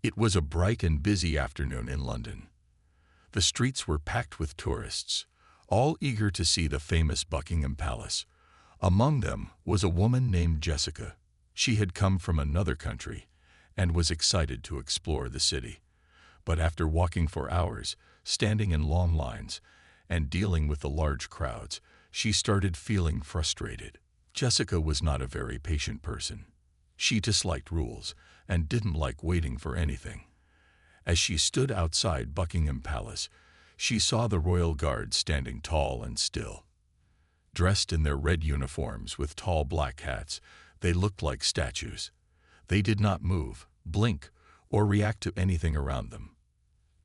It was a bright and busy afternoon in London. The streets were packed with tourists, all eager to see the famous Buckingham Palace. Among them was a woman named Jessica. She had come from another country and was excited to explore the city. But after walking for hours, standing in long lines, and dealing with the large crowds, she started feeling frustrated. Jessica was not a very patient person. She disliked rules and didn't like waiting for anything. As she stood outside Buckingham Palace, she saw the royal guards standing tall and still. Dressed in their red uniforms with tall black hats, they looked like statues. They did not move, blink, or react to anything around them.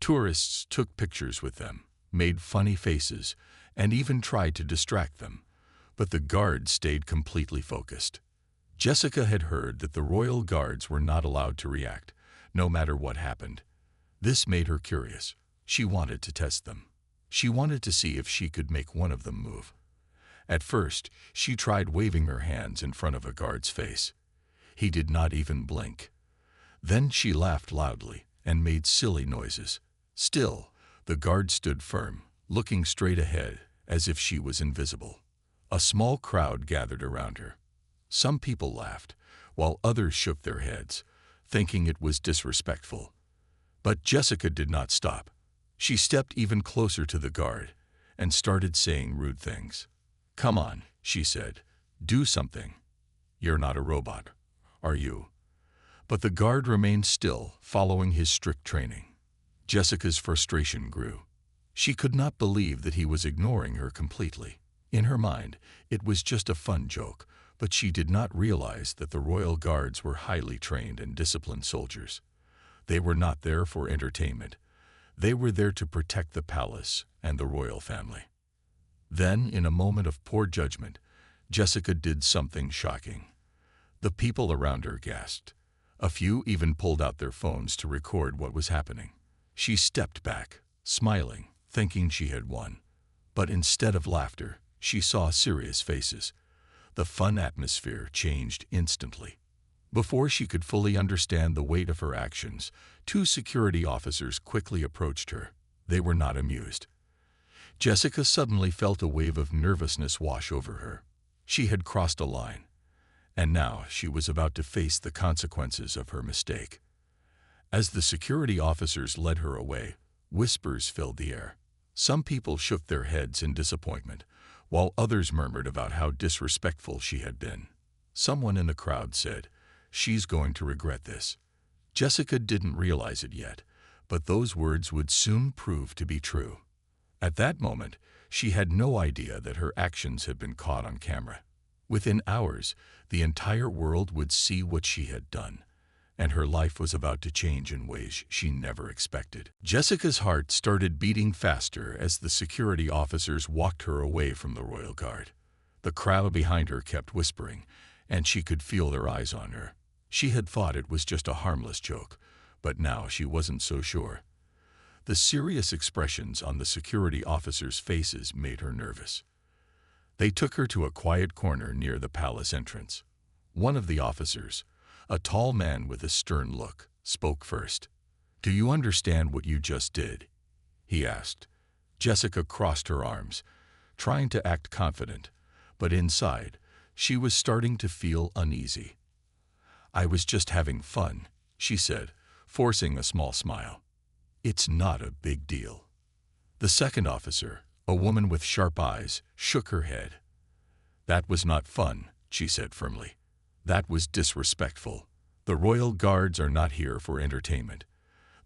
Tourists took pictures with them, made funny faces, and even tried to distract them, but the guards stayed completely focused. Jessica had heard that the royal guards were not allowed to react, no matter what happened. This made her curious. She wanted to test them. She wanted to see if she could make one of them move. At first, she tried waving her hands in front of a guard's face. He did not even blink. Then she laughed loudly and made silly noises. Still, the guard stood firm, looking straight ahead, as if she was invisible. A small crowd gathered around her. Some people laughed, while others shook their heads, thinking it was disrespectful. But Jessica did not stop. She stepped even closer to the guard and started saying rude things. "Come on," she said. "Do something. You're not a robot, are you?" But the guard remained still, following his strict training. Jessica's frustration grew. She could not believe that he was ignoring her completely. In her mind, it was just a fun joke, but she did not realize that the royal guards were highly trained and disciplined soldiers. They were not there for entertainment. They were there to protect the palace and the royal family. Then, in a moment of poor judgment, Jessica did something shocking. The people around her gasped. A few even pulled out their phones to record what was happening. She stepped back, smiling, thinking she had won. But instead of laughter, she saw serious faces. The fun atmosphere changed instantly. Before she could fully understand the weight of her actions, two security officers quickly approached her. They were not amused. Jessica suddenly felt a wave of nervousness wash over her. She had crossed a line, and now she was about to face the consequences of her mistake. As the security officers led her away, whispers filled the air. Some people shook their heads in disappointment, while others murmured about how disrespectful she had been. Someone in the crowd said, "She's going to regret this." Jessica didn't realize it yet, but those words would soon prove to be true. At that moment, she had no idea that her actions had been caught on camera. Within hours, the entire world would see what she had done, and her life was about to change in ways she never expected. Jessica's heart started beating faster as the security officers walked her away from the royal guard. The crowd behind her kept whispering, and she could feel their eyes on her. She had thought it was just a harmless joke, but now she wasn't so sure. The serious expressions on the security officers' faces made her nervous. They took her to a quiet corner near the palace entrance. One of the officers, a tall man with a stern look, spoke first. "Do you understand what you just did?" he asked. Jessica crossed her arms, trying to act confident, but inside, she was starting to feel uneasy. "I was just having fun," she said, forcing a small smile. "It's not a big deal." The second officer, a woman with sharp eyes, shook her head. "That was not fun," she said firmly. "That was disrespectful. The royal guards are not here for entertainment.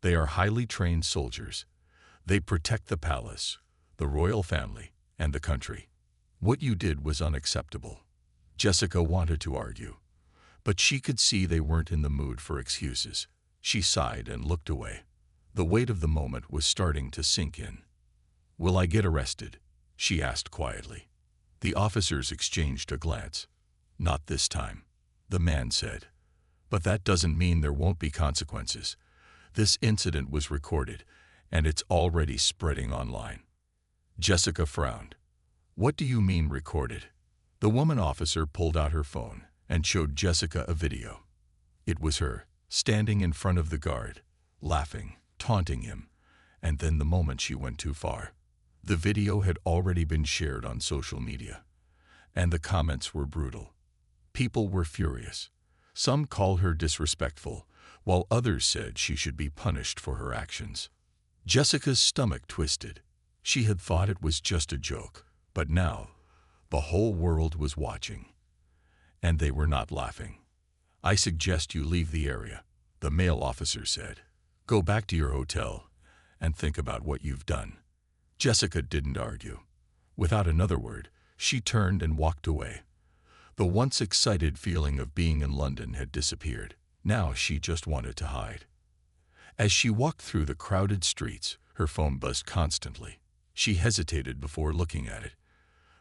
They are highly trained soldiers. They protect the palace, the royal family, and the country. What you did was unacceptable." Jessica wanted to argue, but she could see they weren't in the mood for excuses. She sighed and looked away. The weight of the moment was starting to sink in. "Will I get arrested?" she asked quietly. The officers exchanged a glance. "Not this time," the man said. "But that doesn't mean there won't be consequences. This incident was recorded, and it's already spreading online." Jessica frowned. "What do you mean recorded?" The woman officer pulled out her phone and showed Jessica a video. It was her, standing in front of the guard, laughing, taunting him, and then the moment she went too far. The video had already been shared on social media, and the comments were brutal. People were furious. Some called her disrespectful, while others said she should be punished for her actions. Jessica's stomach twisted. She had thought it was just a joke, but now the whole world was watching, and they were not laughing. "I suggest you leave the area," the male officer said. "Go back to your hotel and think about what you've done." Jessica didn't argue. Without another word, she turned and walked away. The once excited feeling of being in London had disappeared. Now she just wanted to hide. As she walked through the crowded streets, her phone buzzed constantly. She hesitated before looking at it.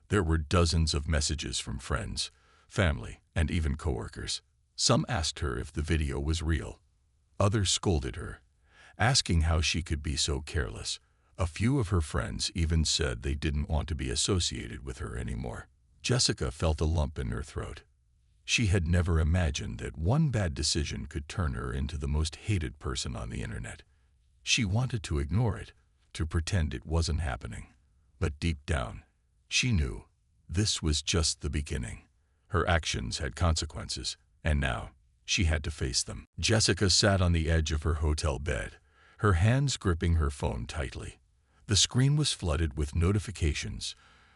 There were dozens of messages from friends, family, and even coworkers. Some asked her if the video was real. Others scolded her, asking how she could be so careless. A few of her friends even said they didn't want to be associated with her anymore. Jessica felt a lump in her throat. She had never imagined that one bad decision could turn her into the most hated person on the internet. She wanted to ignore it, to pretend it wasn't happening. But deep down, she knew this was just the beginning. Her actions had consequences, and now she had to face them. Jessica sat on the edge of her hotel bed, her hands gripping her phone tightly. The screen was flooded with notifications,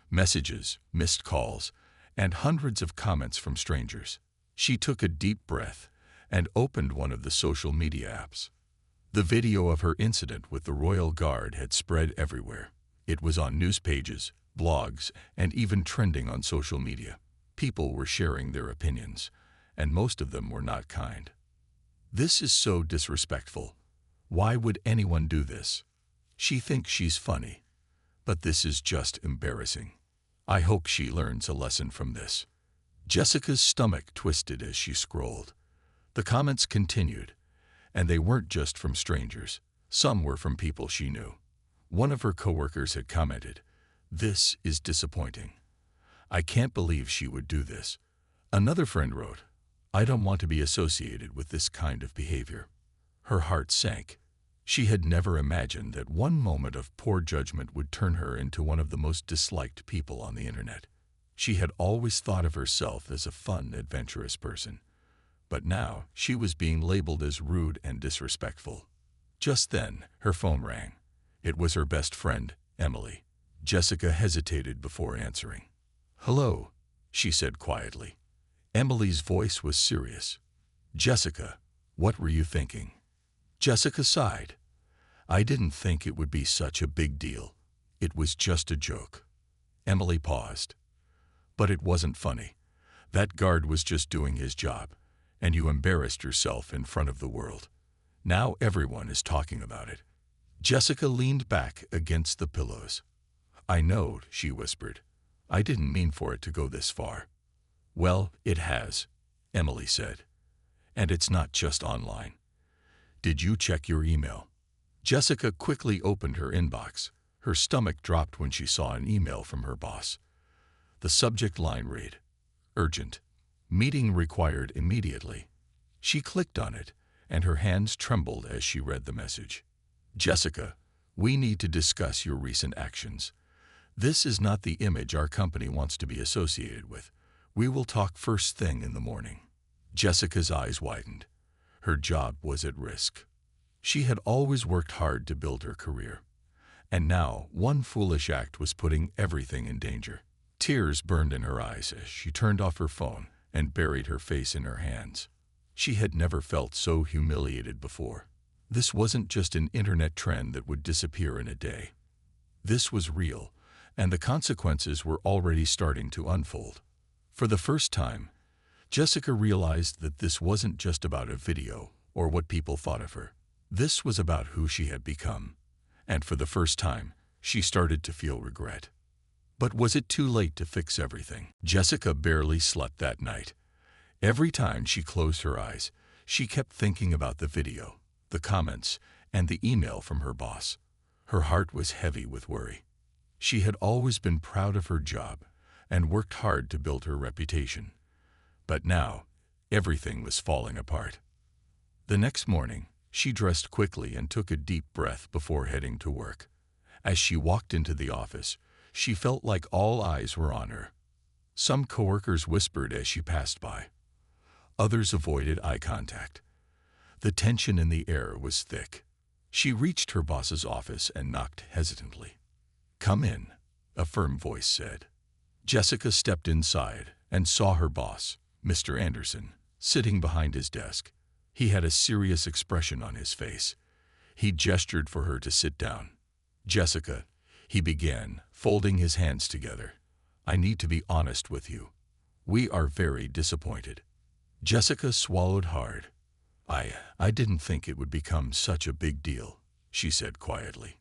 messages, missed calls, and hundreds of comments from strangers. She took a deep breath and opened one of the social media apps. The video of her incident with the Royal Guard had spread everywhere. It was on news pages, blogs, and even trending on social media. People were sharing their opinions, and most of them were not kind. "This is so disrespectful. Why would anyone do this? She thinks she's funny, but this is just embarrassing. I hope she learns a lesson from this." Jessica's stomach twisted as she scrolled. The comments continued, and they weren't just from strangers. Some were from people she knew. One of her coworkers had commented, "This is disappointing. I can't believe she would do this." Another friend wrote, "I don't want to be associated with this kind of behavior." Her heart sank. She had never imagined that one moment of poor judgment would turn her into one of the most disliked people on the internet. She had always thought of herself as a fun, adventurous person, but now she was being labeled as rude and disrespectful. Just then, her phone rang. It was her best friend, Emily. Jessica hesitated before answering. "Hello," she said quietly. Emily's voice was serious. "Jessica, what were you thinking?" Jessica sighed. "I didn't think it would be such a big deal. It was just a joke." Emily paused. "But it wasn't funny. That guard was just doing his job, and you embarrassed yourself in front of the world. Now everyone is talking about it." Jessica leaned back against the pillows. "I know," she whispered. "I didn't mean for it to go this far." "Well, it has," Emily said. "And it's not just online. Did you check your email?" Jessica quickly opened her inbox. Her stomach dropped when she saw an email from her boss. The subject line read, "Urgent. Meeting required immediately." She clicked on it, and her hands trembled as she read the message. "Jessica, we need to discuss your recent actions. This is not the image our company wants to be associated with. We will talk first thing in the morning." Jessica's eyes widened. Her job was at risk. She had always worked hard to build her career, and now one foolish act was putting everything in danger. Tears burned in her eyes as she turned off her phone and buried her face in her hands. She had never felt so humiliated before. This wasn't just an internet trend that would disappear in a day. This was real, and the consequences were already starting to unfold. For the first time, Jessica realized that this wasn't just about a video or what people thought of her. This was about who she had become, and for the first time, she started to feel regret. But was it too late to fix everything? Jessica barely slept that night. Every time she closed her eyes, she kept thinking about the video, the comments, and the email from her boss. Her heart was heavy with worry. She had always been proud of her job and worked hard to build her reputation. But now, everything was falling apart. The next morning, She dressed quickly and took a deep breath before heading to work. As she walked into the office, she felt like all eyes were on her. Some coworkers whispered as she passed by. Others avoided eye contact. The tension in the air was thick. She reached her boss's office and knocked hesitantly. "Come in," a firm voice said. Jessica stepped inside and saw her boss, Mr. Anderson, sitting behind his desk. He had a serious expression on his face. He gestured for her to sit down. "Jessica," he began, folding his hands together, "I need to be honest with you. We are very disappointed." Jessica swallowed hard. I didn't think it would become such a big deal," she said quietly.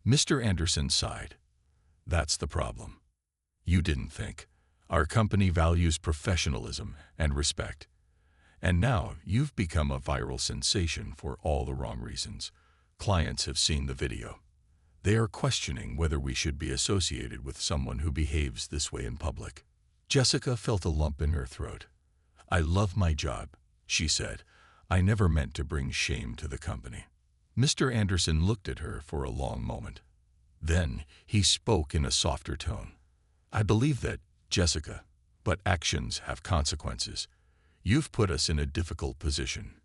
Mr. Anderson sighed. "That's the problem. You didn't think. Our company values professionalism and respect. And now you've become a viral sensation for all the wrong reasons. Clients have seen the video. They are questioning whether we should be associated with someone who behaves this way in public." Jessica felt a lump in her throat. "I love my job," she said. "I never meant to bring shame to the company." Mr. Anderson looked at her for a long moment. Then he spoke in a softer tone. "I believe that, Jessica, but actions have consequences. You've put us in a difficult position.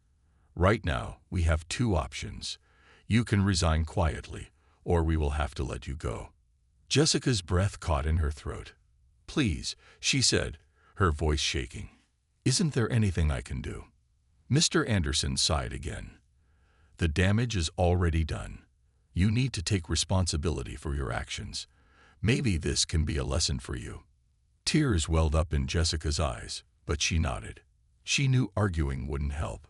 Right now, we have two options. You can resign quietly, or we will have to let you go." Jessica's breath caught in her throat. "Please," she said, her voice shaking. "Isn't there anything I can do?" Mr. Anderson sighed again. "The damage is already done. You need to take responsibility for your actions. Maybe this can be a lesson for you." Tears welled up in Jessica's eyes, but she nodded. She knew arguing wouldn't help.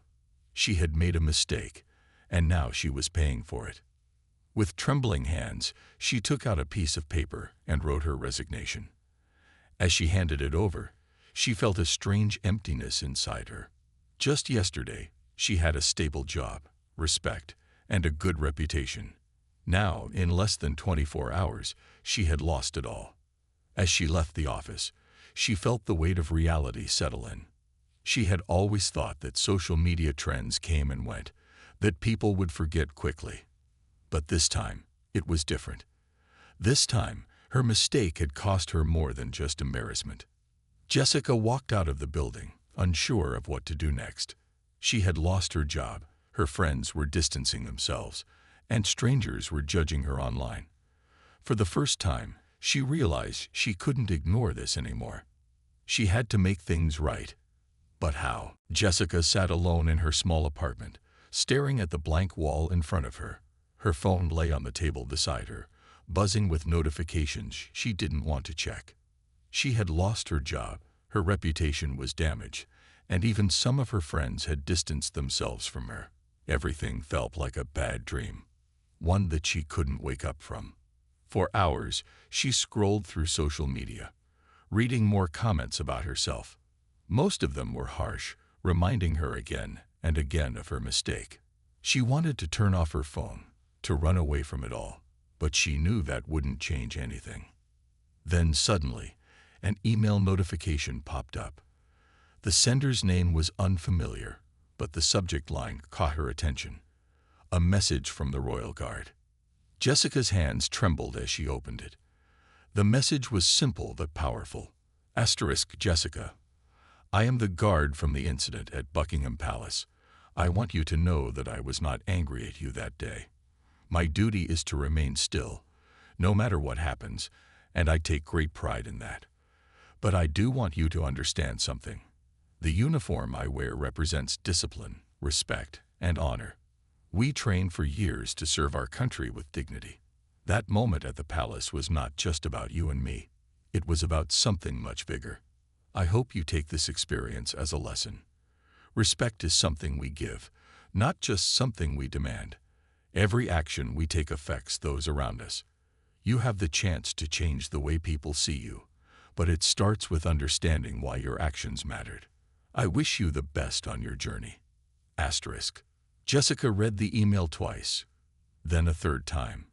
She had made a mistake, and now she was paying for it. With trembling hands, she took out a piece of paper and wrote her resignation. As she handed it over, she felt a strange emptiness inside her. Just yesterday, she had a stable job, respect, and a good reputation. Now, in less than 24 hours, she had lost it all. As she left the office, she felt the weight of reality settle in. She had always thought that social media trends came and went, that people would forget quickly. But this time, it was different. This time, her mistake had cost her more than just embarrassment. Jessica walked out of the building, unsure of what to do next. She had lost her job, her friends were distancing themselves, and strangers were judging her online. For the first time, she realized she couldn't ignore this anymore. She had to make things right. But how? Jessica sat alone in her small apartment, staring at the blank wall in front of her. Her phone lay on the table beside her, buzzing with notifications she didn't want to check. She had lost her job, her reputation was damaged, and even some of her friends had distanced themselves from her. Everything felt like a bad dream, one that she couldn't wake up from. For hours, she scrolled through social media, reading more comments about herself. Most of them were harsh, reminding her again and again of her mistake. She wanted to turn off her phone, to run away from it all, but she knew that wouldn't change anything. Then suddenly, an email notification popped up. The sender's name was unfamiliar, but the subject line caught her attention. A message from the Royal Guard. Jessica's hands trembled as she opened it. The message was simple but powerful. Jessica. I am the guard from the incident at Buckingham Palace. I want you to know that I was not angry at you that day. My duty is to remain still, no matter what happens, and I take great pride in that. But I do want you to understand something. The uniform I wear represents discipline, respect, and honor. We trained for years to serve our country with dignity. That moment at the palace was not just about you and me. It was about something much bigger. I hope you take this experience as a lesson. Respect is something we give, not just something we demand. Every action we take affects those around us. You have the chance to change the way people see you, but it starts with understanding why your actions mattered. I wish you the best on your journey. Jessica read the email twice, then a third time.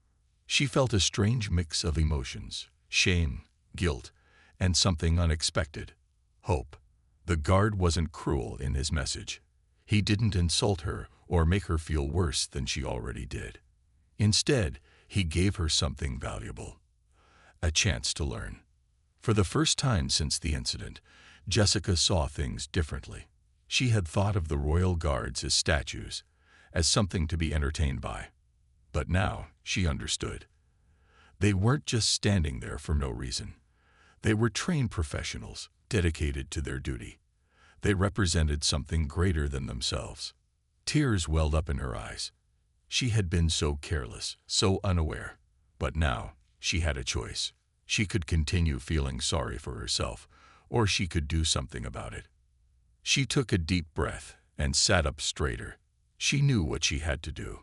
She felt a strange mix of emotions, shame, guilt, and something unexpected, hope. The guard wasn't cruel in his message. He didn't insult her or make her feel worse than she already did. Instead, he gave her something valuable, a chance to learn. For the first time since the incident, Jessica saw things differently. She had thought of the royal guards as statues, as something to be entertained by. But now she understood. They weren't just standing there for no reason. They were trained professionals, dedicated to their duty. They represented something greater than themselves. Tears welled up in her eyes. She had been so careless, so unaware. But now she had a choice. She could continue feeling sorry for herself, or she could do something about it. She took a deep breath and sat up straighter. She knew what she had to do.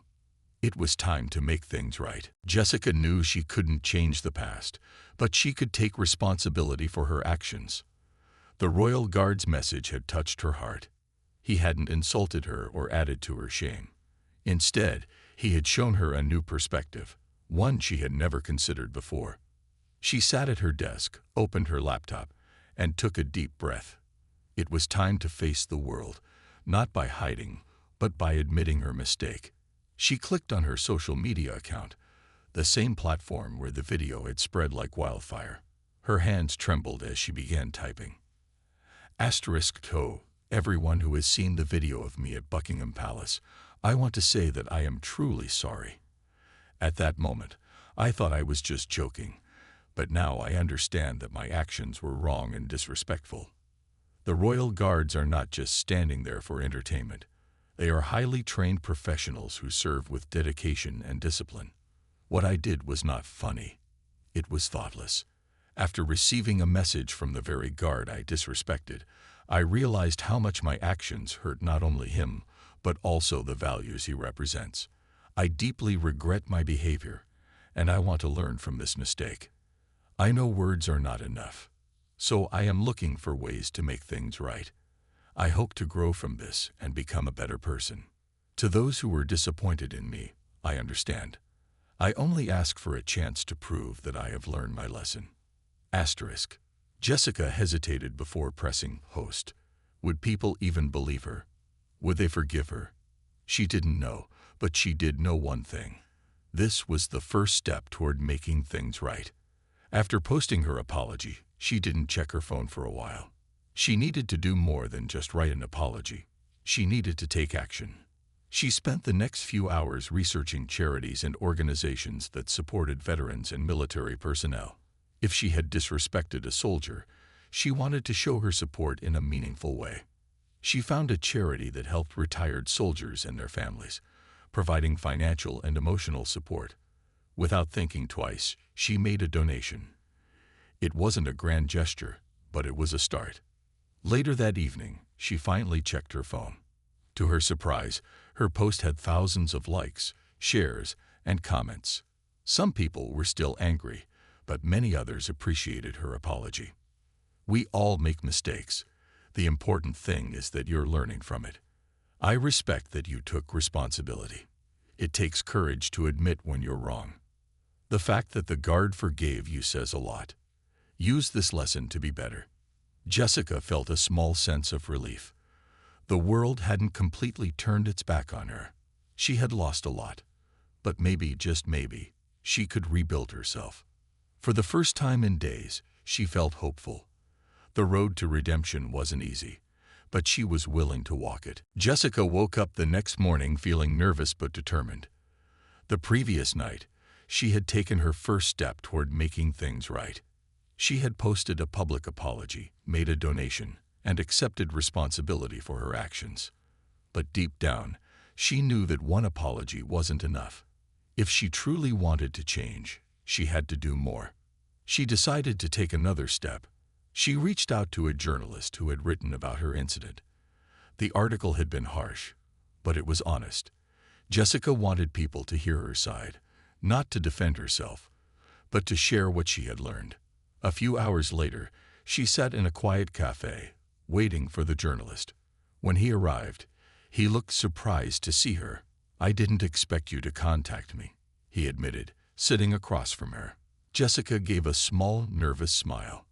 It was time to make things right. Jessica knew she couldn't change the past, but she could take responsibility for her actions. The royal guard's message had touched her heart. He hadn't insulted her or added to her shame. Instead, he had shown her a new perspective, one she had never considered before. She sat at her desk, opened her laptop, and took a deep breath. It was time to face the world, not by hiding, but by admitting her mistake. She clicked on her social media account, the same platform where the video had spread like wildfire. Her hands trembled as she began typing. *To everyone who has seen the video of me at Buckingham Palace, I want to say that I am truly sorry. At that moment, I thought I was just joking, but now I understand that my actions were wrong and disrespectful. The royal guards are not just standing there for entertainment. They are highly trained professionals who serve with dedication and discipline. What I did was not funny. It was thoughtless. After receiving a message from the very guard I disrespected, I realized how much my actions hurt not only him, but also the values he represents. I deeply regret my behavior, and I want to learn from this mistake. I know words are not enough, so I am looking for ways to make things right. I hope to grow from this and become a better person. To those who were disappointed in me, I understand. I only ask for a chance to prove that I have learned my lesson. *. Jessica hesitated before pressing post. Would people even believe her? Would they forgive her? She didn't know, but she did know one thing. This was the first step toward making things right. After posting her apology, she didn't check her phone for a while. She needed to do more than just write an apology. She needed to take action. She spent the next few hours researching charities and organizations that supported veterans and military personnel. If she had disrespected a soldier, she wanted to show her support in a meaningful way. She found a charity that helped retired soldiers and their families, providing financial and emotional support. Without thinking twice, she made a donation. It wasn't a grand gesture, but it was a start. Later that evening, she finally checked her phone. To her surprise, her post had thousands of likes, shares, and comments. Some people were still angry, but many others appreciated her apology. We all make mistakes. The important thing is that you're learning from it. I respect that you took responsibility. It takes courage to admit when you're wrong. The fact that the guard forgave you says a lot. Use this lesson to be better. Jessica felt a small sense of relief. The world hadn't completely turned its back on her. She had lost a lot, but maybe, just maybe, she could rebuild herself. For the first time in days, she felt hopeful. The road to redemption wasn't easy, but she was willing to walk it. Jessica woke up the next morning feeling nervous but determined. The previous night, she had taken her first step toward making things right. She had posted a public apology, made a donation, and accepted responsibility for her actions. But deep down, she knew that one apology wasn't enough. If she truly wanted to change, she had to do more. She decided to take another step. She reached out to a journalist who had written about her incident. The article had been harsh, but it was honest. Jessica wanted people to hear her side, not to defend herself, but to share what she had learned. A few hours later, she sat in a quiet cafe, waiting for the journalist. When he arrived, he looked surprised to see her. "I didn't expect you to contact me," he admitted, sitting across from her. Jessica gave a small, nervous smile.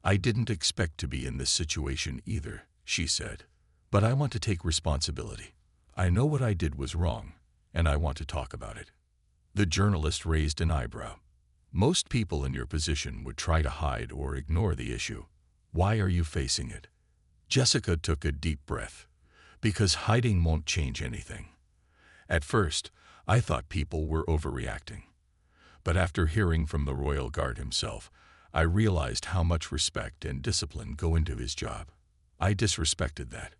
"I didn't expect to be in this situation either," she said. "But I want to take responsibility. I know what I did was wrong, and I want to talk about it." The journalist raised an eyebrow. "Most people in your position would try to hide or ignore the issue. Why are you facing it?" Jessica took a deep breath. "Because hiding won't change anything. At first, I thought people were overreacting. But after hearing from the Royal Guard himself, I realized how much respect and discipline go into his job. I disrespected that.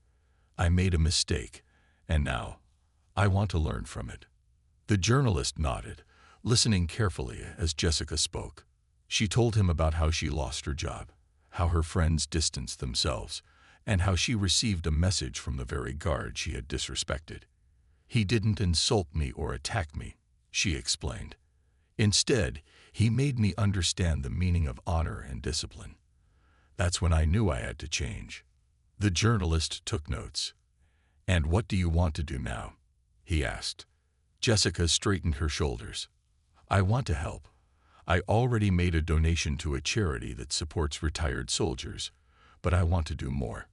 I made a mistake, and now I want to learn from it." The journalist nodded, listening carefully as Jessica spoke. She told him about how she lost her job, how her friends distanced themselves, and how she received a message from the very guard she had disrespected. "He didn't insult me or attack me," she explained. "Instead, he made me understand the meaning of honor and discipline. That's when I knew I had to change." The journalist took notes. "And what do you want to do now?" he asked. Jessica straightened her shoulders. "I want to help. I already made a donation to a charity that supports retired soldiers, but I want to do more.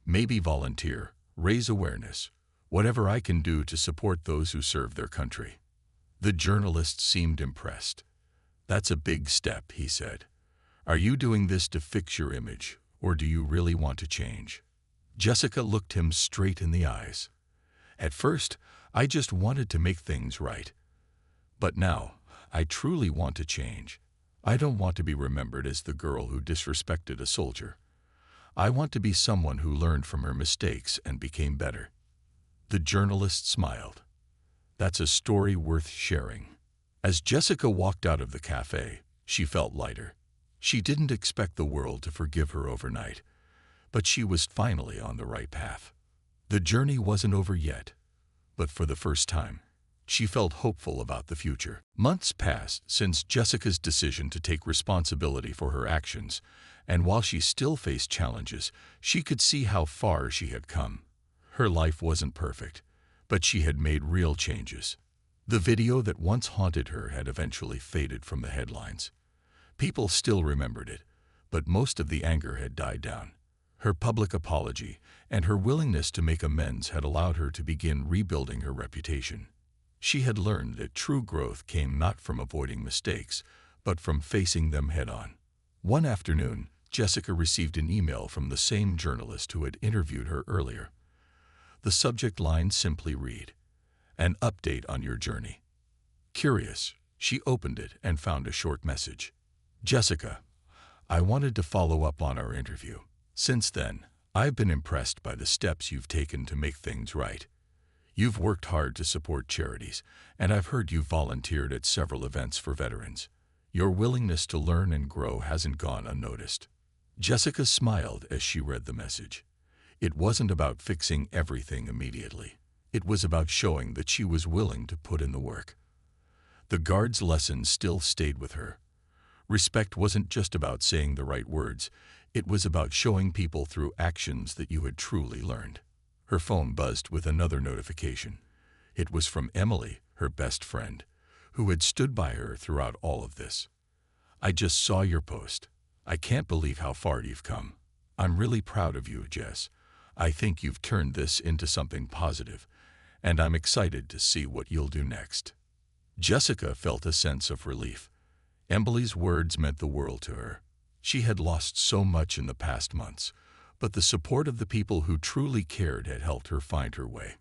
Maybe volunteer, raise awareness, whatever I can do to support those who serve their country." The journalist seemed impressed. "That's a big step," he said. "Are you doing this to fix your image, or do you really want to change?" Jessica looked him straight in the eyes. "At first, I just wanted to make things right. But now, I truly want to change. I don't want to be remembered as the girl who disrespected a soldier. I want to be someone who learned from her mistakes and became better." The journalist smiled. "That's a story worth sharing." As Jessica walked out of the cafe, she felt lighter. She didn't expect the world to forgive her overnight, but she was finally on the right path. The journey wasn't over yet, but for the first time, she felt hopeful about the future. Months passed since Jessica's decision to take responsibility for her actions, and while she still faced challenges, she could see how far she had come. Her life wasn't perfect, but she had made real changes. The video that once haunted her had eventually faded from the headlines. People still remembered it, but most of the anger had died down. Her public apology and her willingness to make amends had allowed her to begin rebuilding her reputation. She had learned that true growth came not from avoiding mistakes, but from facing them head-on. One afternoon, Jessica received an email from the same journalist who had interviewed her earlier. The subject line simply read, "An update on your journey." Curious, she opened it and found a short message. "Jessica, I wanted to follow up on our interview. Since then, I've been impressed by the steps you've taken to make things right. You've worked hard to support charities, and I've heard you've volunteered at several events for veterans. Your willingness to learn and grow hasn't gone unnoticed." Jessica smiled as she read the message. It wasn't about fixing everything immediately. It was about showing that she was willing to put in the work. The guard's lesson still stayed with her. Respect wasn't just about saying the right words. It was about showing people through actions that you had truly learned. Her phone buzzed with another notification. It was from Emily, her best friend, who had stood by her throughout all of this. "I just saw your post. I can't believe how far you've come. I'm really proud of you, Jess. I think you've turned this into something positive, and I'm excited to see what you'll do next." Jessica felt a sense of relief. Emily's words meant the world to her. She had lost so much in the past months, but the support of the people who truly cared had helped her find her way.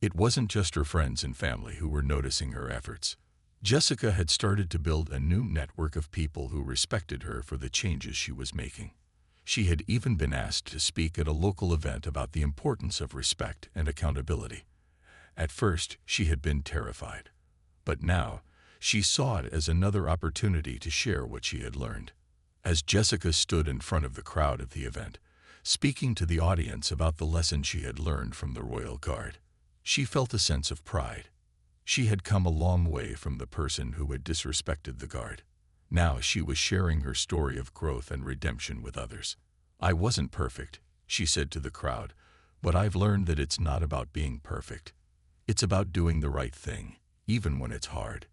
It wasn't just her friends and family who were noticing her efforts. Jessica had started to build a new network of people who respected her for the changes she was making. She had even been asked to speak at a local event about the importance of respect and accountability. At first, she had been terrified, but now she saw it as another opportunity to share what she had learned. As Jessica stood in front of the crowd at the event, speaking to the audience about the lesson she had learned from the Royal Guard, she felt a sense of pride. She had come a long way from the person who had disrespected the guard. Now she was sharing her story of growth and redemption with others. "I wasn't perfect," she said to the crowd, "but I've learned that it's not about being perfect. It's about doing the right thing, even when it's hard.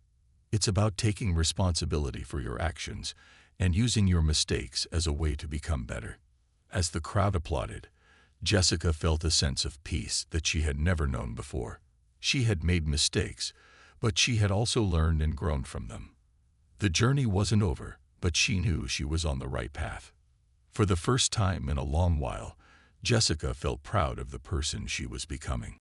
It's about taking responsibility for your actions and using your mistakes as a way to become better." As the crowd applauded, Jessica felt a sense of peace that she had never known before. She had made mistakes, but she had also learned and grown from them. The journey wasn't over, but she knew she was on the right path. For the first time in a long while, Jessica felt proud of the person she was becoming.